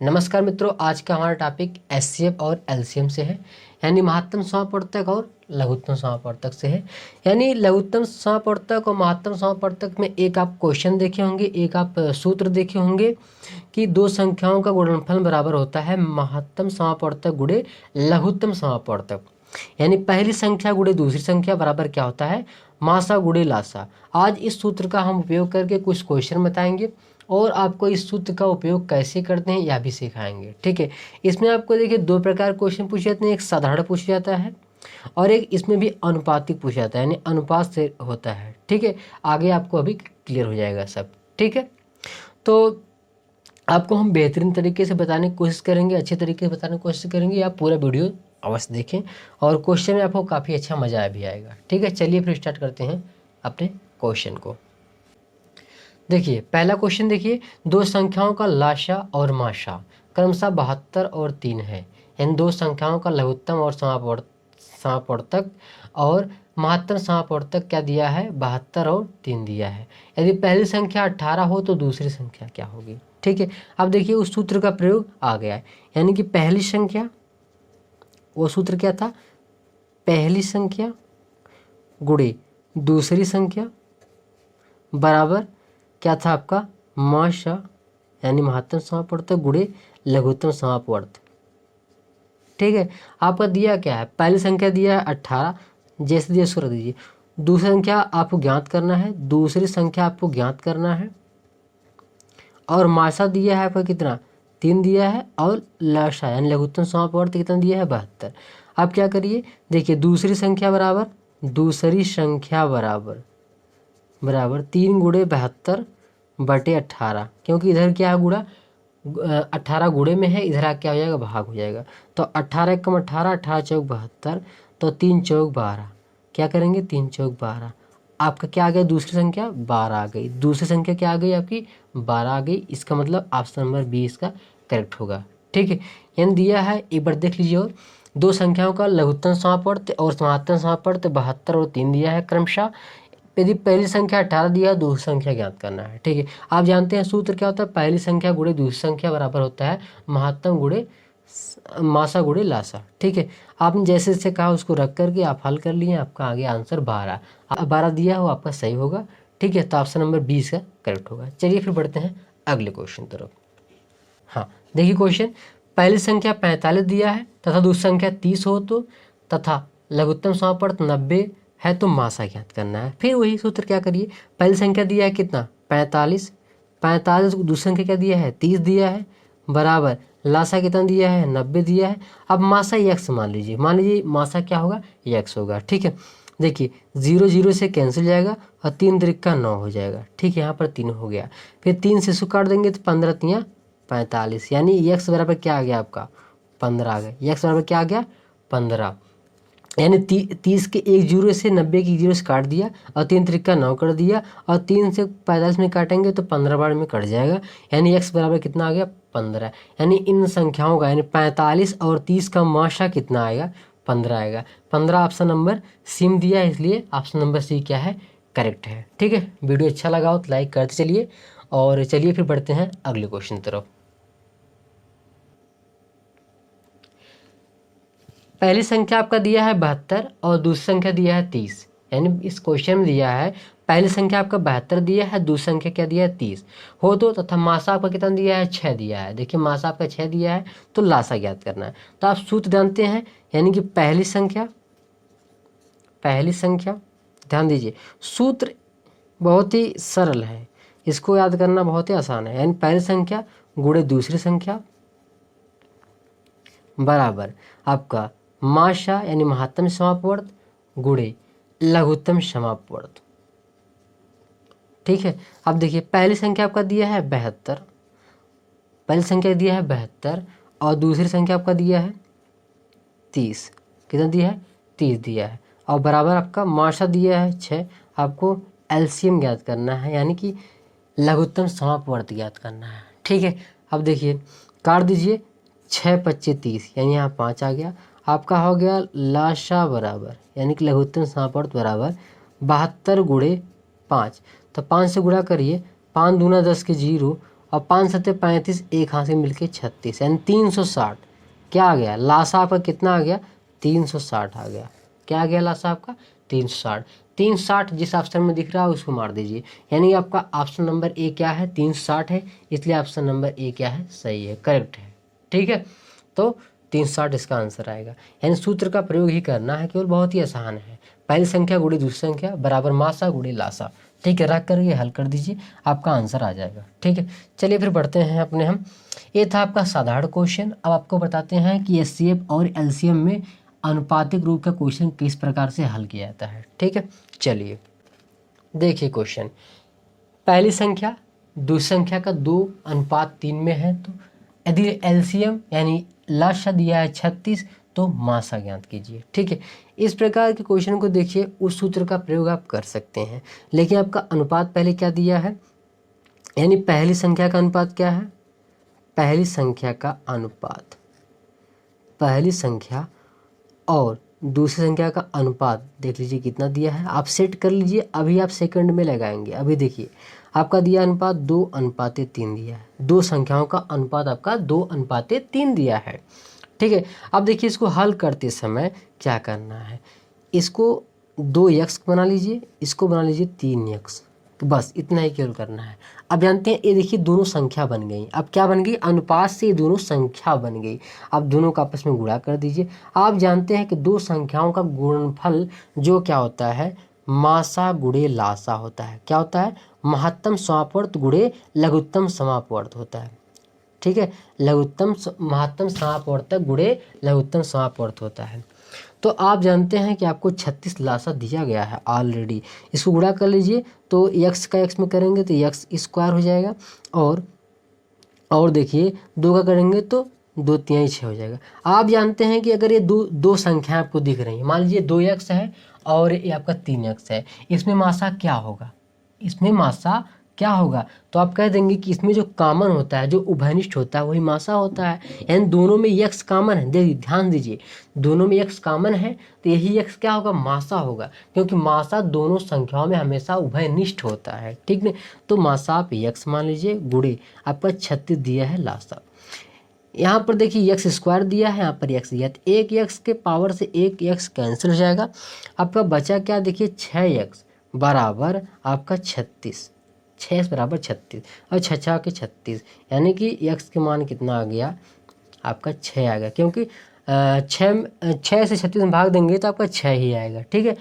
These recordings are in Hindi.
नमस्कार मित्रों, आज का हमारा टॉपिक एचसीएफ और एलसीएम से है, यानी महत्तम समापवर्तक और लघुत्तम समापवर्तक से है। यानी लघुत्तम समापवर्तक और महत्तम समापवर्तक में एक आप क्वेश्चन देखे होंगे, एक आप सूत्र देखे होंगे कि दो संख्याओं का गुणनफल बराबर होता है महत्तम समापवर्तक गुणे लघुत्तम समापवर्तक। यानी पहली संख्या गुणे दूसरी संख्या बराबर क्या होता है, मासा गुणे लासा। आज इस सूत्र का हम उपयोग करके कुछ क्वेश्चन बताएंगे और आपको इस सूत्र का उपयोग कैसे करते हैं यह भी सिखाएंगे। ठीक है, इसमें आपको देखिए दो प्रकार क्वेश्चन पूछे जाते हैं, एक साधारण पूछा जाता है और एक इसमें भी अनुपातिक पूछा जाता है, यानी अनुपात से होता है। ठीक है, आगे आपको अभी क्लियर हो जाएगा सब। ठीक है, तो आपको हम बेहतरीन तरीके से बताने की कोशिश करेंगे, अच्छे तरीके से बताने की कोशिश करेंगे। आप पूरा वीडियो अवश्य देखें और क्वेश्चन में आपको काफ़ी अच्छा मज़ा भी आएगा। ठीक है, चलिए फिर स्टार्ट करते हैं अपने क्वेश्चन को। देखिए पहला क्वेश्चन देखिए, दो संख्याओं का लाशा और माशा क्रमशः 72 और 3 है। इन दो संख्याओं का लघुत्तम और समापवर्तक और महत्तम समापवर्तक क्या दिया है, 72 और 3 दिया है। यदि पहली संख्या 18 हो तो दूसरी संख्या क्या होगी। ठीक है, अब देखिए उस सूत्र का प्रयोग आ गया है, यानी कि पहली संख्या, वो सूत्र क्या था, पहली संख्या गुणे दूसरी संख्या बराबर क्या था आपका, माशा यानी महत्तम समापवर्तक गुणे लघुत्तम समापवर्तक। ठीक है, आपका दिया क्या है, पहली संख्या दिया है 18, जैसे दिया उसको रख दीजिए। दूसरी संख्या आपको ज्ञात करना है, दूसरी संख्या आपको ज्ञात करना है, और माशा दिया है आपका कितना, 3 दिया है, और लाशा यानी लघुत्तम समापवर्तक कितना दिया है, 72। आप क्या करिए, देखिए दूसरी संख्या बराबर 3 गुणे 72 बटे 18, क्योंकि इधर क्या है गुणा, 18 गुणे में है, इधर क्या हो जाएगा, भाग हो जाएगा। तो 18 एकम 18, 18 चौक 72, तो 3 चौक 12, क्या करेंगे 3 चौक 12। आपका क्या आ गया, दूसरी संख्या 12 आ गई, दूसरी संख्या क्या आ गई आपकी 12 आ गई। इसका मतलब ऑप्शन नंबर 20 का करेक्ट होगा। ठीक है, यानी दिया है, एक बार देख लीजिए, और दो संख्याओं का लघुत्तम समापवर्तक और महत्तम समापवर्तक 72 और 3 दिया है क्रमशः। यदि पहली संख्या 18 दिया है, दूसरी संख्या ज्ञात करना है। ठीक है, आप जानते हैं सूत्र क्या होता है, पहली संख्या गुणे दूसरी संख्या बराबर होता है महत्तम गुणे मासा गुणे लासा। ठीक है, आपने जैसे जैसे कहा उसको रख करके आप हल कर लिए, आपका आगे आंसर 12 दिया हो, आपका सही होगा। ठीक है, तो ऑप्शन नंबर 20 का करेक्ट होगा। चलिए फिर बढ़ते हैं अगले क्वेश्चन तरफ। हाँ देखिए क्वेश्चन, पहली संख्या 45 दिया है तथा दूसरी संख्या 30 हो तो, तथा लघुत्तम समापवर्तक 90 है तो मासा ज्ञात करना है। फिर वही सूत्र क्या करिए, पहली संख्या दिया है कितना 45, दूसरी संख्या क्या दिया है 30 दिया है, बराबर लासा कितना दिया है 90 दिया है। अब मासा यक्स मान लीजिए मासा क्या होगा, यक्स होगा। ठीक है, देखिए 0 0 से कैंसिल जाएगा और 3 त्रिका 9 हो जाएगा। ठीक है, यहाँ पर 3 हो गया, फिर 3 से इसको काट देंगे तो 15 तियाँ 45, यानी यक्स बराबर क्या आ गया आपका 15 आ गया। यक्स बराबर क्या आ गया 15, यानी 30 के एक जीरो से 90 की जीरो से काट दिया और 3 त्रिका 9 कर दिया, और 3 से 45 में काटेंगे तो 15 बार में कट जाएगा, यानी x बराबर कितना आ गया 15। यानी इन संख्याओं का यानी 45 और 30 का माशा कितना आएगा 15 आएगा। 15 ऑप्शन नंबर सी में दिया है, इसलिए ऑप्शन नंबर सी क्या है, करेक्ट है। ठीक है, वीडियो अच्छा लगा हो तो लाइक करते चलिए, और चलिए फिर बढ़ते हैं अगले क्वेश्चन तरफ। पहली संख्या आपका दिया है 72 और दूसरी संख्या दिया है 30, यानी इस क्वेश्चन में दिया है पहली संख्या आपका 72 दिया है, दूसरी संख्या क्या दिया है 30 हो तो, तथा मासा आपका कितना दिया है 6 दिया है। देखिए मासा आपका 6 दिया है तो लासा ज्ञात करना है। तो आप सूत्र जानते हैं, यानी कि पहली संख्या ध्यान दीजिए, सूत्र बहुत ही सरल है, इसको याद करना बहुत ही आसान है। यानी पहली संख्या गुणे दूसरी संख्या बराबर आपका माशा यानी महत्तम समापवर्त गुणे लघुत्तम समापवर्त। ठीक है, अब देखिए पहली संख्या आपका दिया है 72, पहली संख्या दिया है 72 और दूसरी संख्या आपका दिया है 30, कितना दिया है 30 दिया है, और बराबर आपका माशा दिया है 6। आपको एलसीएम ज्ञात करना है, यानी कि लघुत्तम समापवर्त ज्ञात करना है। ठीक है, अब देखिए काट दीजिए, 6 25 30, यानी यहाँ 5 आ गया, आपका हो गया लाशा बराबर यानी कि लघुत्तम समापवर्त बराबर 72 गुणे 5। तो 5 से गुणा करिए, 5 दूना 10 के 0, और 5 सत्ते 35, एक हाथ से मिलके 36, यानी 360 क्या आ गया, लासा आपका कितना आ गया, 360 आ गया। क्या आ गया लासा आपका, 360। 360 जिस ऑप्शन में दिख रहा है उसको मार दीजिए, यानी आपका ऑप्शन नंबर ए क्या है, 360 है, इसलिए ऑप्शन नंबर ए क्या है, सही है, करेक्ट है। ठीक है, तो 360 इसका आंसर आएगा। यानी सूत्र का प्रयोग ही करना है केवल, बहुत ही आसान है। पहली संख्या गुणे दूसरी संख्या बराबर मासा गुणे लासा। ठीक है, रख कर ये हल कर दीजिए, आपका आंसर आ जाएगा। ठीक है, चलिए फिर बढ़ते हैं अपने हम। ये था आपका साधारण क्वेश्चन। अब आपको बताते हैं कि एचसीएफ और एलसीएम में अनुपातिक रूप का क्वेश्चन किस प्रकार से हल किया जाता है। ठीक है, चलिए देखिए क्वेश्चन। पहली संख्या दूसरी संख्या का 2:3 में है, तो यदि एलसीएम यानी लसा दिया है 36 तो मासा ज्ञात कीजिए। ठीक है, इस प्रकार के क्वेश्चन को देखिए, उस सूत्र का प्रयोग आप कर सकते हैं, लेकिन आपका अनुपात पहले क्या दिया है, यानी पहली संख्या का अनुपात क्या है, पहली संख्या का अनुपात, पहली संख्या और दूसरी संख्या का अनुपात देख लीजिए कितना दिया है, आप सेट कर लीजिए, अभी आप सेकंड में लगाएंगे। अभी देखिए आपका दिया अनुपात 2:3 दिया है, दो संख्याओं का अनुपात आपका 2:3 दिया है। ठीक है, अब देखिए इसको हल करते समय क्या करना है, इसको 2x बना लीजिए, इसको बना लीजिए 3x, बस इतना ही केवल करना है। अब जानते हैं, ये देखिए दोनों संख्या बन गई। अब क्या बन गई, अनुपात से दोनों संख्या बन गई। अब दोनों का आपस में गुणा कर दीजिए। आप जानते हैं कि दो संख्याओं का गुणनफल जो क्या होता है, मासा गुणे लासा होता है। क्या होता है, महत्तम समापवर्त गुणे लघुत्तम समापवर्त होता है। ठीक है, महत्तम समापवर्तक गुणे लघुत्तम समापवर्त होता है। तो आप जानते हैं कि आपको 36 लासा दिया गया है ऑलरेडी, इसको गुणा कर लीजिए, तो x का x में करेंगे तो x स्क्वायर हो जाएगा, और देखिए 2 का करेंगे तो 2 3 6 हो जाएगा। आप जानते हैं कि अगर ये दो संख्याएं आपको दिख रही हैं, मान लीजिए 2x है और ये आपका 3x है, इसमें मासा क्या होगा, इसमें मासा क्या होगा, तो आप कह देंगे कि इसमें जो कॉमन होता है, जो उभयनिष्ठ होता है वही मासा होता है। यानी दोनों में x कॉमन है, देखिए ध्यान दीजिए, दोनों में x कॉमन है तो यही x क्या होगा, मासा होगा, क्योंकि मासा दोनों संख्याओं में हमेशा उभयनिष्ठ होता है। ठीक है, तो मासा आप x मान लीजिए, गुणे आपका 36 दिया है लासा। यहाँ पर देखिए x स्क्वायर दिया है, यहाँ पर x दिया, तो एक x के पावर से एक x कैंसिल हो जाएगा। आपका बचा क्या, देखिए 6x बराबर आपका 36, 6 बराबर 36 और 6 के 36, यानी कि x के मान कितना आ गया, आपका 6 आ गया, क्योंकि 6 से 36 में भाग देंगे तो आपका 6 ही आएगा। ठीक है, तो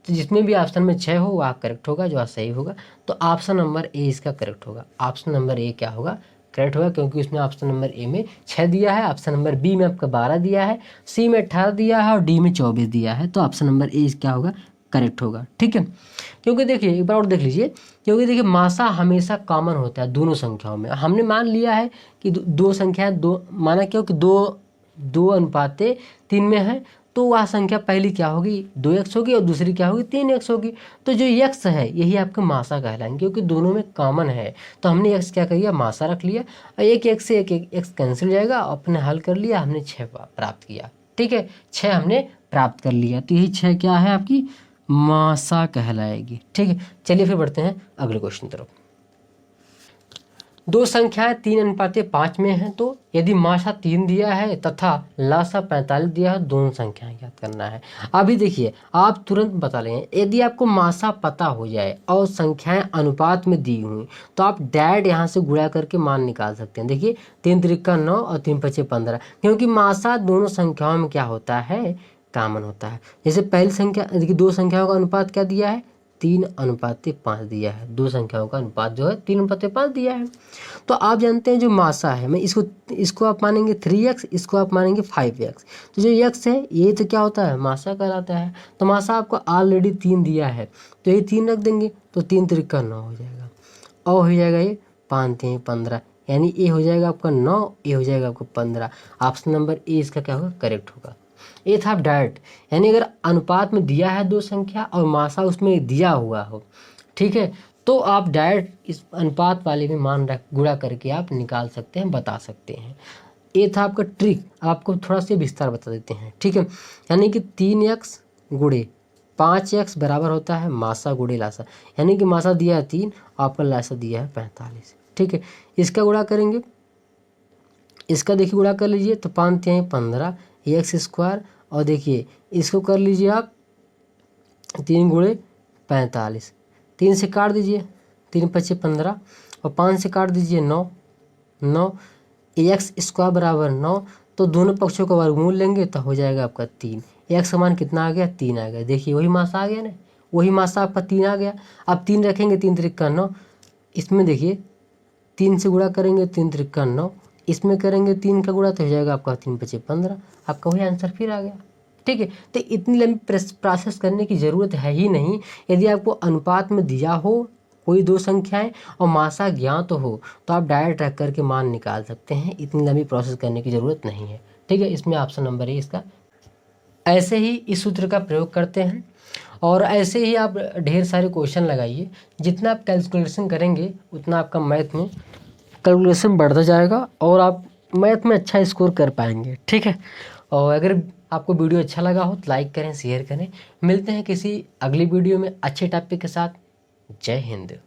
जिसमें भी ऑप्शन में 6 हो वह करेक्ट होगा, जो सही होगा। तो ऑप्शन नंबर ए इसका करेक्ट होगा, ऑप्शन नंबर ए क्या होगा, करेक्ट होगा, क्योंकि उसमें ऑप्शन नंबर ए में 6 दिया है, ऑप्शन नंबर बी में आपका 12 दिया है, सी में 18 दिया है और डी में 24 दिया है, तो ऑप्शन नंबर ए क्या होगा, करेक्ट होगा। ठीक है, क्योंकि देखिए एक बार और देख लीजिए, क्योंकि देखिए मासा हमेशा कॉमन होता है दोनों संख्याओं में। हमने मान लिया है कि दो संख्याएं, दो माना क्योंकि 2:3 में है, तो वह संख्या पहली क्या होगी, 2x होगी और दूसरी क्या होगी, 3x होगी। तो जो x है यही आपका मासा कहलाएंगे, क्योंकि दोनों में कॉमन है, तो हमने x क्या कर लिया, मासा रख लिया, और एक x से एक x कैंसिल हो जाएगा, अपने हल कर लिया, हमने 6 प्राप्त किया। ठीक है, 6 हमने प्राप्त कर लिया, तो यही 6 क्या है, आपकी मासा कहलाएगी। ठीक है, चलिए फिर बढ़ते हैं अगले क्वेश्चन तरफ। दो संख्याएं 3:5 में हैं, तो यदि मासा 3 दिया है तथा लासा 45 दिया है, दोनों संख्याएं ज्ञात करना है। अभी देखिए आप तुरंत बता लेंगे, यदि आपको मासा पता हो जाए और संख्याएं अनुपात में दी हुई, तो आप डायरेक्ट यहाँ से गुणा करके मान निकाल सकते हैं। देखिए 3 त्रिका 9 और 3 पचे 15, क्योंकि मासा दोनों संख्याओं में क्या होता है, कॉमन होता है। जैसे पहली संख्या, देखिए दो संख्याओं का अनुपात क्या दिया है, 3:5 दिया है, दो संख्याओं का अनुपात जो है 3:5 दिया है। तो आप जानते हैं जो मासा है, मैं इसको आप मानेंगे 3x, इसको आप मानेंगे 5x, तो जो x है ये तो क्या होता है, मासा कहलाता है। तो मासा आपको ऑलरेडी 3 दिया है, तो ये 3 रख देंगे, तो 3 त्रिका 9 हो जाएगा, और हो जाएगा ये 5 3 15, यानी ये हो जाएगा आपका 9, ये हो जाएगा आपका 15। ऑप्शन नंबर ए इसका क्या होगा, करेक्ट होगा। ये था डायरेक्ट, यानी अगर अनुपात में दिया है दो संख्या और मासा उसमें दिया हुआ हो, ठीक है, तो आप डायरेक्ट इस अनुपात वाले में मान रख गुणा करके आप निकाल सकते हैं, बता सकते हैं। ये था आपका ट्रिक, आपको थोड़ा सा विस्तार बता देते हैं। ठीक है, यानी कि 3x गुणे 5x बराबर होता है मासा गुणे लासा, यानी कि मासा दिया है 3, आपका लासा दिया है 45। ठीक है। इसका गुणा करेंगे, इसका देखिए गुणा कर लीजिए तो 5 तिहाई 15 एक्स स्क्वायर, और देखिए इसको कर लीजिए आप 3 गुणे 45, 3 से काट दीजिए, 3 पचे 15 और 5 से काट दीजिए 9, 9 एक्स स्क्वायर बराबर 9। तो दोनों पक्षों का वर्गमूल लेंगे तो हो जाएगा आपका 3। एक्स का मान कितना आ गया, 3 आ गया। देखिए वही मासा आ गया ना, वही मासा आपका 3 आ गया। अब 3 रखेंगे, 3 त्रिक 9, इसमें देखिए 3 से गुणा करेंगे, 3 त्रिक 9, इसमें करेंगे 3 का गुणा तो हो जाएगा आपका 3 पचे 15, आपका वही आंसर फिर आ गया। ठीक है, तो इतनी लंबी प्रोसेस करने की ज़रूरत है ही नहीं। यदि आपको अनुपात में दिया हो कोई दो संख्याएं और मासा ज्ञात हो तो आप डायरेक्ट रख करके मान निकाल सकते हैं, इतनी लंबी प्रोसेस करने की ज़रूरत नहीं है। ठीक है, इसमें ऑप्शन नंबर है इसका। ऐसे ही इस सूत्र का प्रयोग करते हैं और ऐसे ही आप ढेर सारे क्वेश्चन लगाइए। जितना आप कैलकुलेशन करेंगे उतना आपका मैथ में कैलकुलेशन बढ़ता जाएगा और आप मैथ में अच्छा स्कोर कर पाएंगे। ठीक है, और अगर आपको वीडियो अच्छा लगा हो तो लाइक करें, शेयर करें। मिलते हैं किसी अगली वीडियो में अच्छे टॉपिक के साथ। जय हिंद।